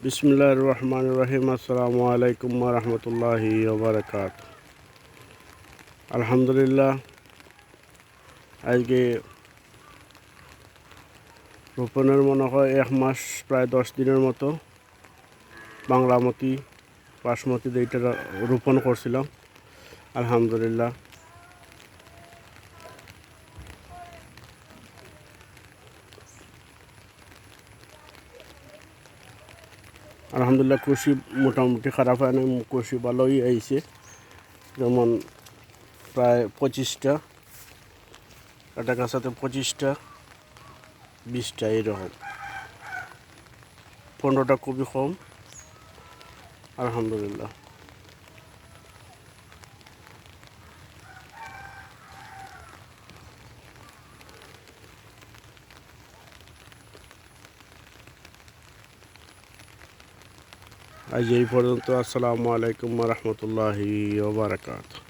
বিসমিল্লাহির রহমানির রহিম। আসসালামু আলাইকুম ওয়া রাহমাতুল্লাহি ওয়া বারাকাতুহু। আলহামদুলিল্লাহ, আজকে রোপণের মনে হয় 1 মাস প্রায় 10 দিনের মতো বাংলামতি বাসমতি এইটা রোপণ করছিলাম। আলহামদুলিল্লাহ, আলহামদুলিল্লাহ কৃষি মোটামুটি খারাপ হয় না, কৃষি ভালোই আইছে। যেমন প্রায় 25টা কাটা গাছাতে 25টা 20টা এইরকম, 15টা খুবই কম। আলহামদুলিল্লাহ। আজ এই পর্যন্ত। আসসালামু আলাইকুম ওয়া রাহমাতুল্লাহি ওয়া বারাকাতুহু।